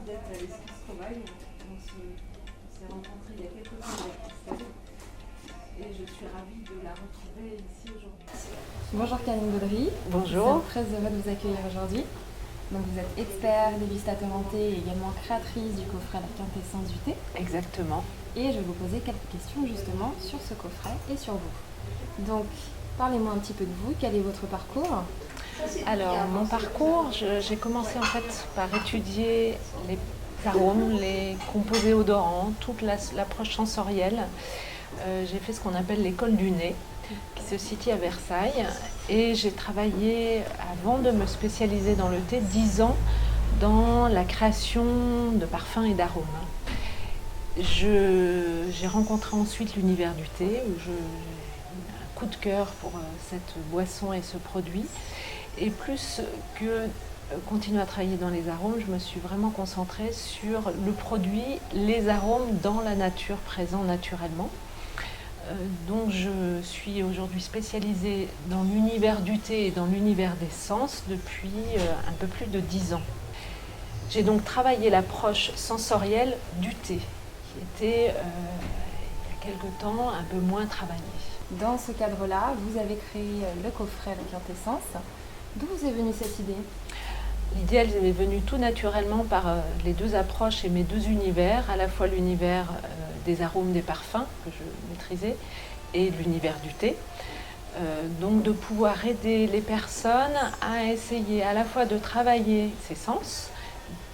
d'être à l'Esquisse Trouvaille. On s'est rencontrés il y a quelques temps avec Christelle et je suis ravie de la retrouver ici aujourd'hui. Bonjour Karine Baudry. Bonjour. Je suis très heureuse de vous accueillir aujourd'hui. Donc vous êtes expert, dégustateur en thé et également créatrice du coffret La Quintessence du thé. Exactement. Et je vais vous poser quelques questions justement sur ce coffret et sur vous. Donc parlez-moi un petit peu de vous, quel est votre parcours? Alors mon parcours, j'ai commencé en fait par étudier les arômes, les composés odorants, toute l'approche sensorielle. J'ai fait ce qu'on appelle l'école du nez, qui se situe à Versailles. Et j'ai travaillé, avant de me spécialiser dans le thé, 10 ans dans la création de parfums et d'arômes. J'ai rencontré ensuite l'univers du thé, où j'ai un coup de cœur pour cette boisson et ce produit. Et plus que continuer à travailler dans les arômes, je me suis vraiment concentrée sur le produit, les arômes dans la nature, présents naturellement. Donc je suis aujourd'hui spécialisée dans l'univers du thé et dans l'univers des sens depuis un peu plus de 10 ans. J'ai donc travaillé l'approche sensorielle du thé, qui était il y a quelque temps un peu moins travaillée. Dans ce cadre-là, vous avez créé le coffret La Quintessence. D'où vous est venue cette idée? L'idée, elle est venue tout naturellement par les deux approches et mes deux univers, à la fois l'univers des arômes, des parfums que je maîtrisais et l'univers du thé. Donc de pouvoir aider les personnes à essayer à la fois de travailler ses sens,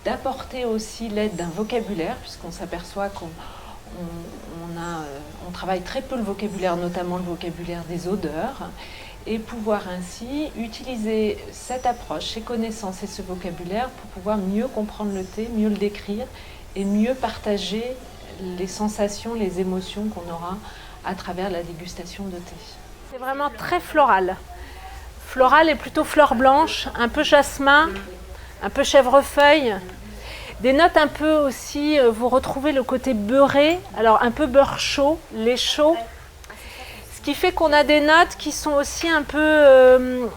d'apporter aussi l'aide d'un vocabulaire, puisqu'on s'aperçoit qu'on travaille très peu le vocabulaire, notamment le vocabulaire des odeurs, et pouvoir ainsi utiliser cette approche, ces connaissances et ce vocabulaire pour pouvoir mieux comprendre le thé, mieux le décrire et mieux partager les sensations, les émotions qu'on aura à travers la dégustation de thé. C'est vraiment très floral. Floral et plutôt fleur blanche, un peu jasmin, un peu chèvrefeuille. Des notes un peu aussi, vous retrouvez le côté beurré, alors un peu beurre chaud, lait chaud. Ce qui fait qu'on a des notes qui sont aussi un peu,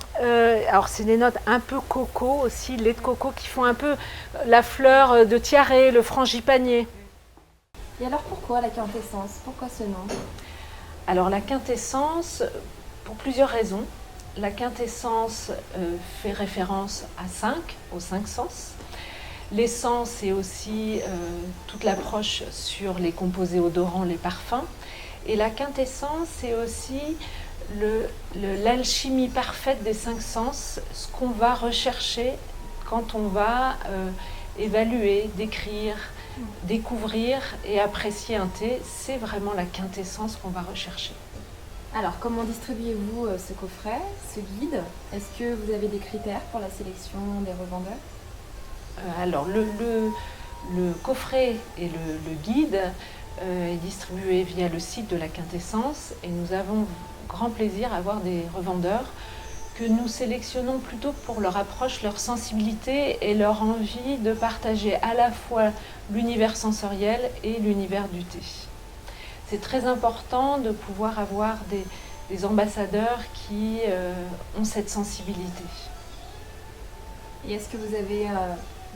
alors c'est des notes un peu coco aussi, lait de coco, qui font un peu la fleur de tiare, le frangipanier. Et alors pourquoi La Quintessence? Pourquoi ce nom? Alors la quintessence, pour plusieurs raisons. La quintessence fait référence à 5, aux 5 sens. L'essence, c'est aussi toute l'approche sur les composés odorants, les parfums. Et la quintessence, c'est aussi l'alchimie parfaite des 5 sens, ce qu'on va rechercher quand on va évaluer, décrire, découvrir et apprécier un thé. C'est vraiment la quintessence qu'on va rechercher. Alors comment distribuez-vous ce coffret, ce guide? Est-ce que vous avez des critères pour la sélection des revendeurs? Alors le coffret et le guide est distribué via le site de la Quintessence et nous avons grand plaisir à avoir des revendeurs que nous sélectionnons plutôt pour leur approche, leur sensibilité et leur envie de partager à la fois l'univers sensoriel et l'univers du thé. C'est très important de pouvoir avoir des ambassadeurs qui ont cette sensibilité. Et est-ce que vous avez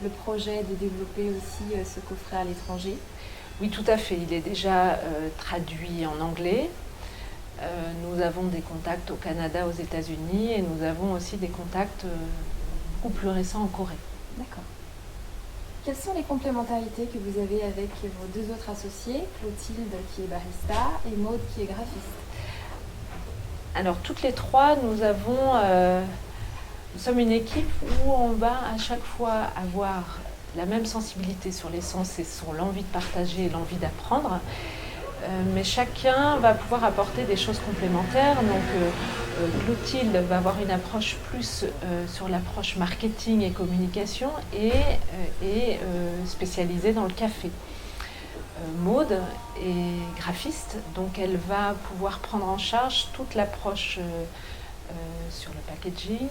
le projet de développer aussi ce coffret à l'étranger? Oui, tout à fait. Il est déjà traduit en anglais. Nous avons des contacts au Canada, aux États-Unis et nous avons aussi des contacts beaucoup plus récents en Corée. D'accord. Quelles sont les complémentarités que vous avez avec vos deux autres associés, Clotilde qui est barista et Maude qui est graphiste? Alors toutes les trois, nous sommes une équipe où on va à chaque fois avoir la même sensibilité sur les sens et sur l'envie de partager et l'envie d'apprendre. Mais chacun va pouvoir apporter des choses complémentaires. Donc Clotilde va avoir une approche plus sur l'approche marketing et communication et spécialisée dans le café. Maude est graphiste, donc elle va pouvoir prendre en charge toute l'approche sur le packaging,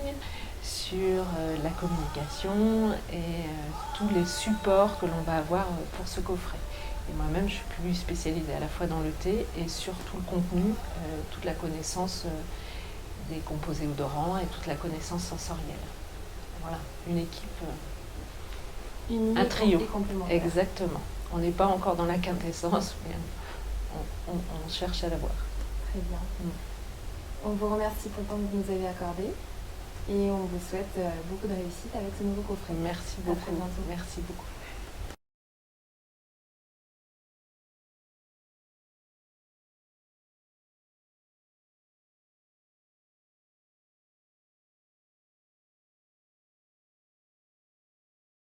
sur la communication et tous les supports que l'on va avoir pour ce coffret. Et moi-même, je suis plus spécialisée à la fois dans le thé et sur tout le contenu, toute la connaissance des composés odorants et toute la connaissance sensorielle. Voilà, une équipe Unis un trio. et complémentaires. Exactement. On n'est pas encore dans la quintessence, mais on cherche à l'avoir. Très bien. On vous remercie pour le temps que vous nous avez accordé et on vous souhaite beaucoup de réussite avec ce nouveau coffret. Merci À beaucoup. très bientôt. Merci beaucoup.